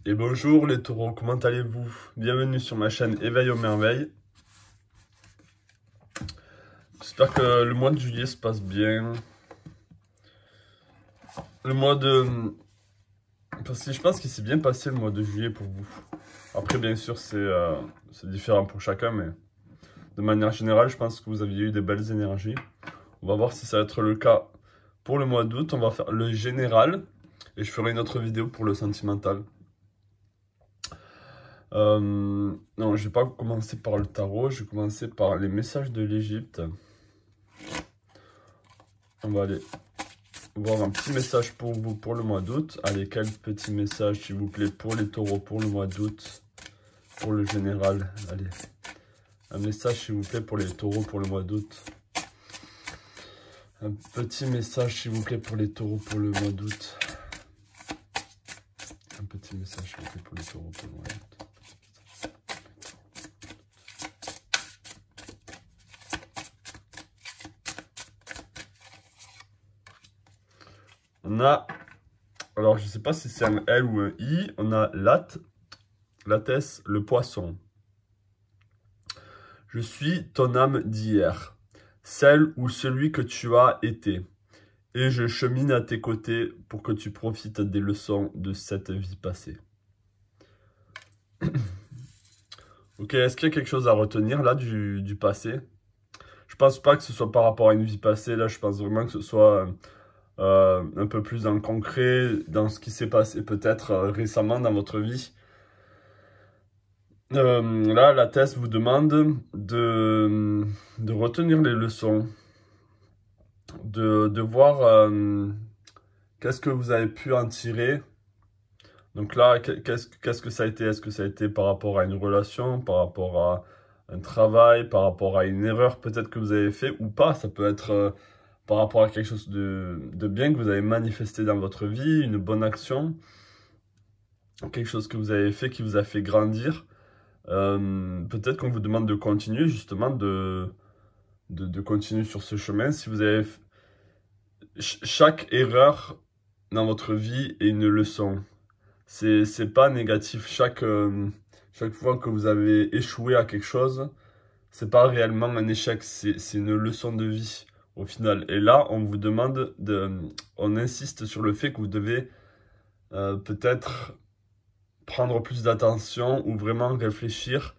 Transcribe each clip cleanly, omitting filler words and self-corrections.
Et bonjour les taureaux, comment allez-vous? Bienvenue sur ma chaîne Éveil aux merveilles. J'espère que le mois de juillet se passe bien. Le mois de... Parce que je pense qu'il s'est bien passé le mois de juillet pour vous. Après bien sûr c'est différent pour chacun, mais de manière générale je pense que vous aviez eu des belles énergies. On va voir si ça va être le cas pour le mois d'août. On va faire le général et je ferai une autre vidéo pour le sentimental. Non, je vais pas commencer par le tarot, je vais commencer par les messages de l'Égypte. On va aller voir un petit message pour vous pour le mois d'août. Allez, quel petit message s'il vous plaît pour les taureaux pour le mois d'août, pour le général. Allez, un message s'il vous plaît pour les taureaux pour le mois d'août. Un petit message s'il vous plaît pour les taureaux pour le mois d'août. Un petit message s'il vous plaît pour les taureaux pour le mois d'août. On a, alors je sais pas si c'est un L ou un I, on a Lattès, le poisson. Je suis ton âme d'hier, celle ou celui que tu as été, et je chemine à tes côtés pour que tu profites des leçons de cette vie passée. Ok, est-ce qu'il y a quelque chose à retenir là du passé? Je pense pas que ce soit par rapport à une vie passée, là je pense vraiment que ce soit... un peu plus dans le concret, dans ce qui s'est passé peut-être récemment dans votre vie. Là, la thèse vous demande de retenir les leçons, de voir qu'est-ce que vous avez pu en tirer. Donc là, qu'est-ce que ça a été? Est-ce que ça a été par rapport à une relation, par rapport à un travail, par rapport à une erreur peut-être que vous avez fait ou pas? Ça peut être... par rapport à quelque chose de bien que vous avez manifesté dans votre vie, une bonne action, quelque chose que vous avez fait qui vous a fait grandir. Peut-être qu'on vous demande de continuer, justement, de continuer sur ce chemin. Si vous avez... Chaque erreur dans votre vie est une leçon. C'est pas négatif. Chaque fois que vous avez échoué à quelque chose, c'est pas réellement un échec, c'est une leçon de vie. Au final. Et là, on vous demande on insiste sur le fait que vous devez peut-être prendre plus d'attention ou vraiment réfléchir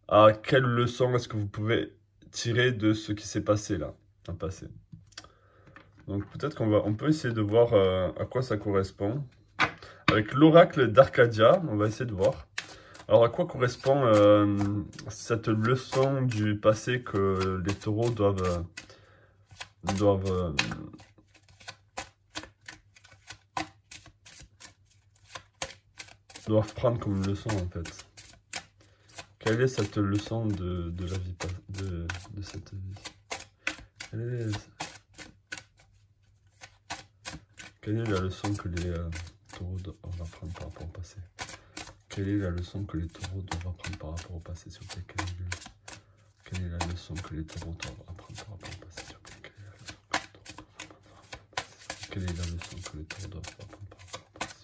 à quelle leçon est-ce que vous pouvez tirer de ce qui s'est passé là, dans le passé. Donc peut-être on peut essayer de voir à quoi ça correspond. Avec l'oracle d'Arcadia, on va essayer de voir. Alors à quoi correspond cette leçon du passé que les taureaux doivent prendre comme leçon en fait. Quelle est cette leçon de la vie, de cette vie? Quelle est la leçon que les taureaux doivent apprendre par rapport au passé? Quelle est la leçon que les taureaux doivent apprendre par rapport au passé, s'il vous plaît? Quelle est la leçon que les taureaux doivent apprendre par rapport au passé, s'il vous plaît? Quelle est la leçon que les taureaux doivent apprendre par rapport au passé?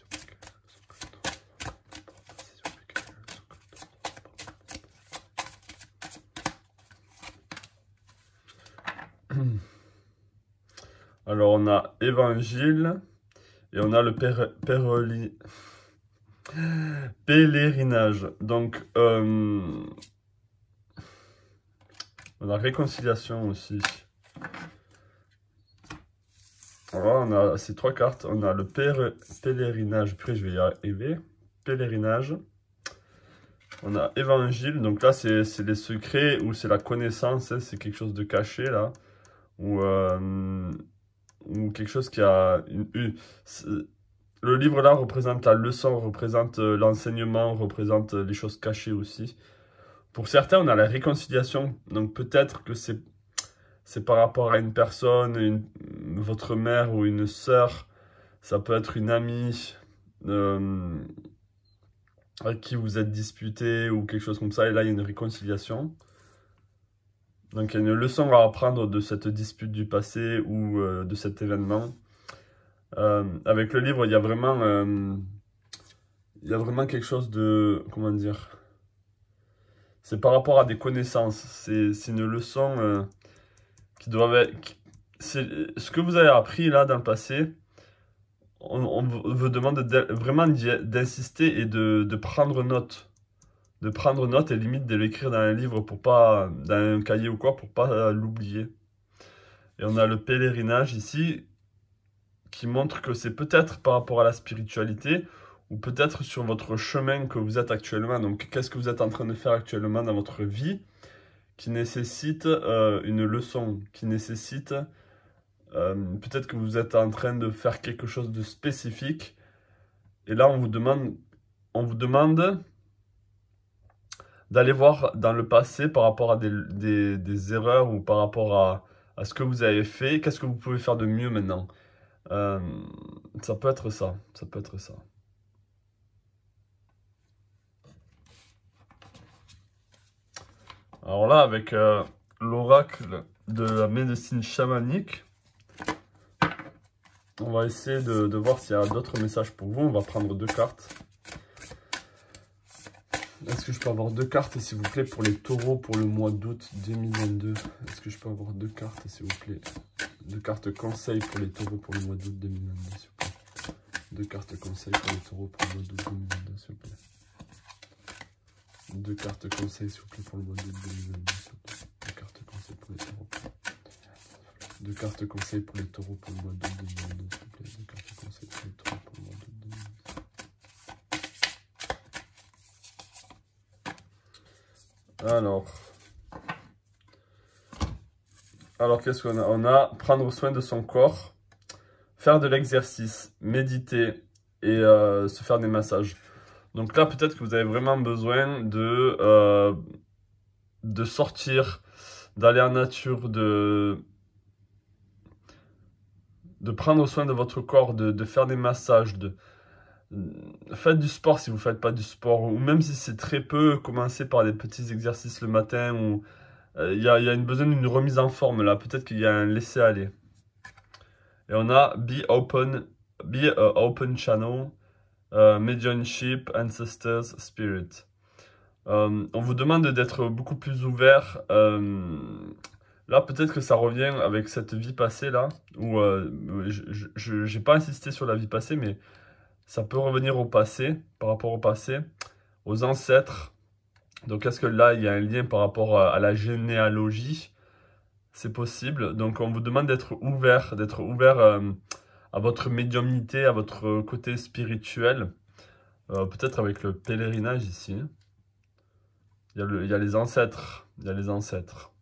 Alors on a évangile et on a le pèlerinage. Donc on a réconciliation aussi. Alors on a ces trois cartes. On a le pèlerinage. Après je vais y arriver. Pèlerinage. On a évangile. Donc là c'est les secrets ou c'est la connaissance. Hein, c'est quelque chose de caché là. Ou quelque chose qui a le livre là représente la leçon, représente l'enseignement, représente les choses cachées aussi. Pour certains, on a la réconciliation. Donc peut-être que c'est par rapport à une personne, votre mère ou une sœur. Ça peut être une amie avec qui vous êtes disputé ou quelque chose comme ça. Et là, il y a une réconciliation. Donc il y a une leçon à apprendre de cette dispute du passé ou de cet événement. Avec le livre, il y a vraiment il y a vraiment quelque chose de, comment dire, c'est par rapport à des connaissances. C'est une leçon qui doit être, c'est ce que vous avez appris là dans le passé. On vous demande vraiment d'insister et de prendre note. De prendre note et limite de l'écrire dans un livre pour pas, dans un cahier ou quoi, pour pas l'oublier. Et on a le pèlerinage ici qui montre que c'est peut-être par rapport à la spiritualité ou peut-être sur votre chemin que vous êtes actuellement. Donc, qu'est-ce que vous êtes en train de faire actuellement dans votre vie qui nécessite une leçon, qui nécessite peut-être que vous êtes en train de faire quelque chose de spécifique. Et là, on vous demande d'aller voir dans le passé par rapport à des erreurs ou par rapport à ce que vous avez fait. Qu'est-ce que vous pouvez faire de mieux maintenant? Ça peut être ça. Ça peut être ça. Alors là, avec l'oracle de la médecine chamanique, on va essayer de voir s'il y a d'autres messages pour vous. On va prendre 2 cartes. Est-ce que je peux avoir 2 cartes, s'il vous plaît, pour les taureaux pour le mois d'août 2022? Est-ce que je peux avoir 2 cartes, s'il vous plaît? 2 cartes conseils pour les taureaux pour le mois d'août 2022, s'il vous plaît. 2 cartes conseils pour les taureaux pour le mois d'août 2022, s'il vous plaît. 2 cartes conseils, s'il vous plaît, pour le mois d'août 2022, s'il vous plaît. 2 cartes conseils pour les taureaux. 2 cartes conseils pour les taureaux pour le mois d'août 2022, s'il vous plaît. 2 cartes conseils pour les taureaux pour le mois d'août 2022. Alors qu'est-ce qu'on a? On a prendre soin de son corps, faire de l'exercice, méditer et se faire des massages. Donc là, peut-être que vous avez vraiment besoin de sortir, d'aller en nature, de prendre soin de votre corps, de faire des massages, faites du sport si vous ne faites pas du sport, ou même si c'est très peu, commencez par des petits exercices le matin, ou il y a besoin d'une remise en forme là, peut-être qu'il y a un laisser-aller. Et on a be a open channel, mediumship, ancestors, spirit. On vous demande d'être beaucoup plus ouvert. Là, peut-être que ça revient avec cette vie passée là, où je n'ai pas insisté sur la vie passée, mais ça peut revenir au passé, par rapport au passé, aux ancêtres. Donc, est-ce que là, il y a un lien par rapport à la généalogie? C'est possible. Donc, on vous demande d'être ouvert à votre médiumnité, à votre côté spirituel. Peut-être avec le pèlerinage ici. Il y a les ancêtres. Il y a les ancêtres.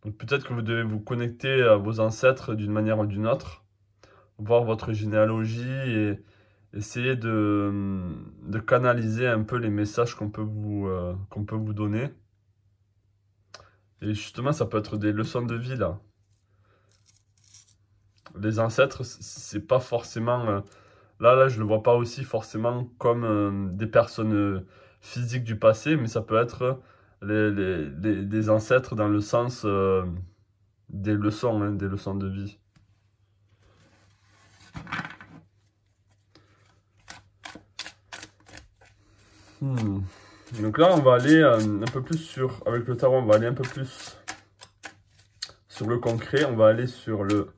Donc, peut-être que vous devez vous connecter à vos ancêtres d'une manière ou d'une autre. Voir votre généalogie et essayer de canaliser un peu les messages qu'on peut vous donner. Et justement, ça peut être des leçons de vie, là. Les ancêtres, c'est pas forcément... là, je le vois pas aussi forcément comme des personnes physiques du passé, mais ça peut être des ancêtres dans le sens des leçons, hein, des leçons de vie. Donc là, on va aller un peu plus sur, avec le tarot, on va aller un peu plus sur le concret, on va aller sur le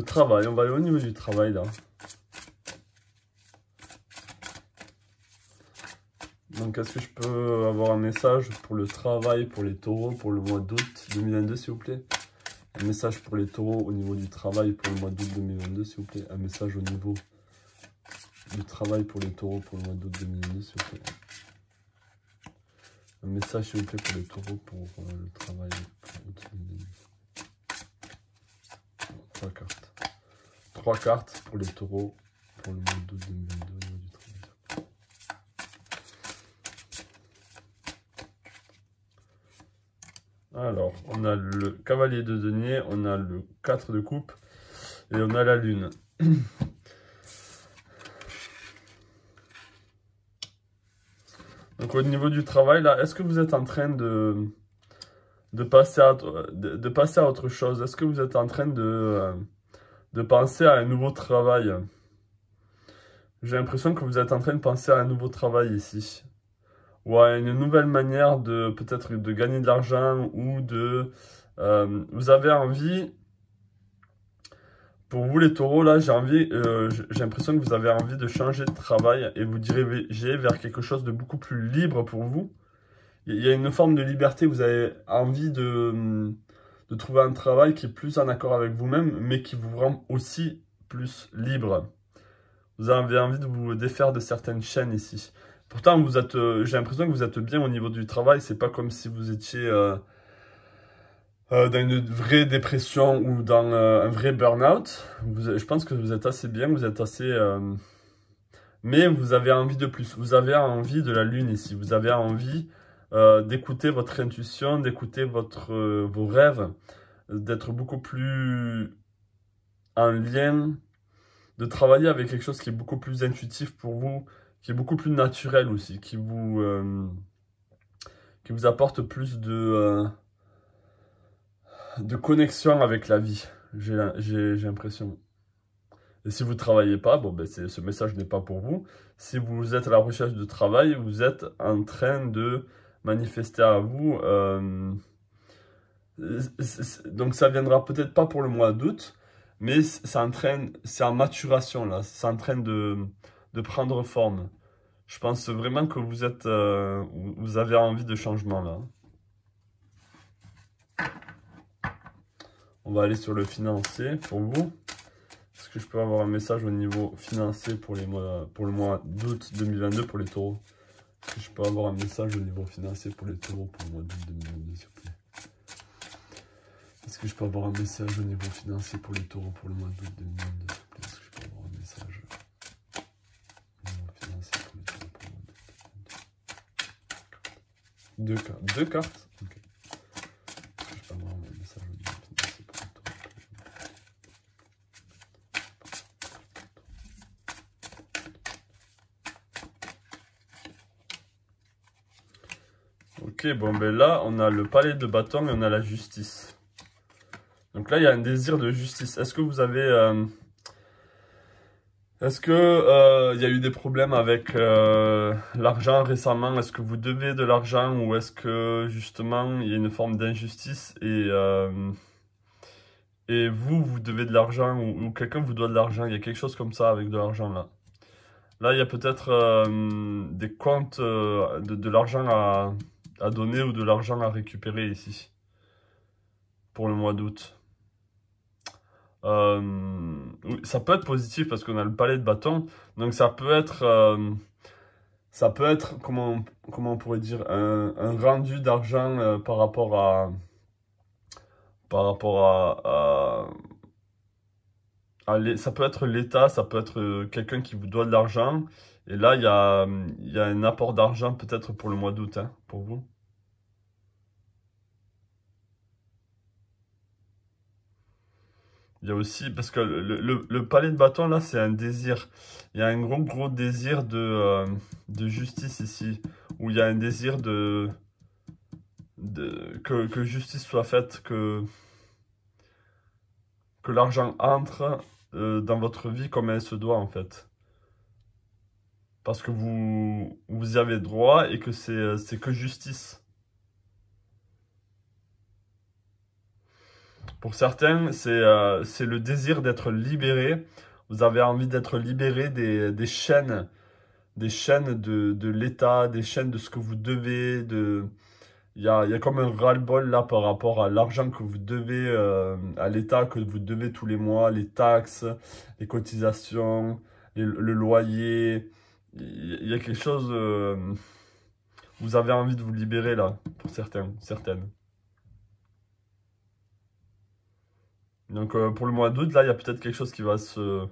travail, on va aller au niveau du travail là. Donc est-ce que je peux avoir un message pour le travail, pour les taureaux, pour le mois d'août 2022 s'il vous plaît? Un message pour les taureaux au niveau du travail pour le mois d'août 2022 s'il vous plaît? Un message au niveau du travail pour les taureaux pour le mois d'août 2022 s'il vous plaît? Un message s'il vous plaît pour les taureaux pour le travail pour août 2022. 3 cartes. 3 cartes pour les taureaux pour le mois d'août 2022 au niveau du travail. Alors, on a le cavalier de denier, on a le 4 de coupe et on a la lune. Donc au niveau du travail, là, est-ce que vous êtes en train de passer à autre chose? Est-ce que vous êtes en train de penser à un nouveau travail? J'ai l'impression que vous êtes en train de penser à un nouveau travail ici. Ou à une nouvelle manière de peut-être de gagner de l'argent ou de... vous avez envie... Pour vous les taureaux, là, j'ai l'impression que vous avez envie de changer de travail et vous dirigez vers quelque chose de beaucoup plus libre pour vous. Il y a une forme de liberté, vous avez envie de trouver un travail qui est plus en accord avec vous-même, mais qui vous rend aussi plus libre. Vous avez envie de vous défaire de certaines chaînes ici. Pourtant, j'ai l'impression que vous êtes bien au niveau du travail. C'est pas comme si vous étiez dans une vraie dépression ou dans un vrai burn-out. Je pense que vous êtes assez bien, vous êtes assez... mais vous avez envie de plus. Vous avez envie de la lune ici. Vous avez envie d'écouter votre intuition, d'écouter vos rêves, d'être beaucoup plus en lien, de travailler avec quelque chose qui est beaucoup plus intuitif pour vous, qui est beaucoup plus naturel aussi, qui vous apporte plus de connexion avec la vie, j'ai l'impression. Et si vous ne travaillez pas, bon, ben ce message n'est pas pour vous. Si vous êtes à la recherche de travail, vous êtes en train de manifester à vous. Donc ça viendra peut-être pas pour le mois d'août, mais c'est en maturation là, c'est en train de prendre forme. Je pense vraiment que vous avez envie de changement là. On va aller sur le financier pour vous. Est-ce que je peux avoir un message au niveau financier pour le mois d'août 2022 pour les taureaux? Est-ce que je peux avoir un message au niveau financier pour les taureaux pour le mois d'août 2022, s'il vous plaît? Est-ce que je peux avoir un message au niveau financier pour les taureaux pour le mois d'août 2022, s'il vous plaît? Est-ce que je peux avoir un message au niveau financier pour les taureaux pour le mois d'août 2022? Deux cartes. Ok. Est-ce que je peux avoir un message au niveau financier pour les taureaux? Ok, bon ben là, on a le palais de bâton et on a la justice. Donc là, il y a un désir de justice. Est-ce que vous avez... Est-ce que il y a eu des problèmes avec l'argent récemment? Est-ce que vous devez de l'argent ou est-ce que justement, il y a une forme d'injustice et vous devez de l'argent ou quelqu'un vous doit de l'argent? Il y a quelque chose comme ça avec de l'argent là. Là, il y a peut-être des comptes de l'argent à donner ou de l'argent à récupérer ici pour le mois d'août. Oui, ça peut être positif parce qu'on a le palais de bâton, donc ça peut être comment on pourrait dire un rendu d'argent par rapport ça peut être l'État, ça peut être quelqu'un qui vous doit de l'argent, et là il y a un apport d'argent peut-être pour le mois d'août, hein, pour vous. Il y a aussi, parce que le palais de bâton, là, c'est un désir. Il y a un gros désir de justice ici. Où il y a un désir que justice soit faite, que l'argent entre dans votre vie comme elle se doit, en fait. Parce que vous y avez droit et que c'est que justice. Pour certains, c'est le désir d'être libéré. Vous avez envie d'être libéré des chaînes de l'État, des chaînes de ce que vous devez. Il y a comme un ras-le-bol là par rapport à l'argent que vous devez à l'État, que vous devez tous les mois, les taxes, les cotisations, le loyer. Il y a quelque chose, vous avez envie de vous libérer là, pour certaines. Donc pour le mois d'août, là, il y a peut-être quelque chose qui va soit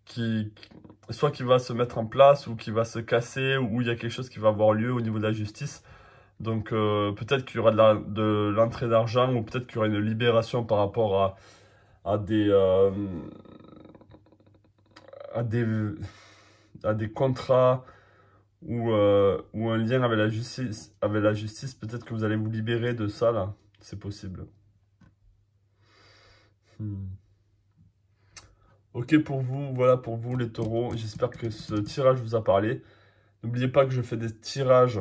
qui va se mettre en place ou qui va se casser ou il y a quelque chose qui va avoir lieu au niveau de la justice. Donc peut-être qu'il y aura de l'entrée d'argent ou peut-être qu'il y aura une libération par rapport à à des, à des contrats ou un lien avec la justice. Avec la justice, peut-être que vous allez vous libérer de ça là. C'est possible. Hmm. Ok pour vous, voilà pour vous les taureaux. J'espère que ce tirage vous a parlé. N'oubliez pas que je fais des tirages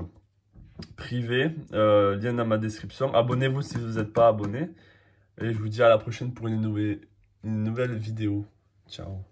privés, lien dans ma description. Abonnez-vous si vous n'êtes pas abonné. Et je vous dis à la prochaine pour une nouvelle vidéo. Ciao.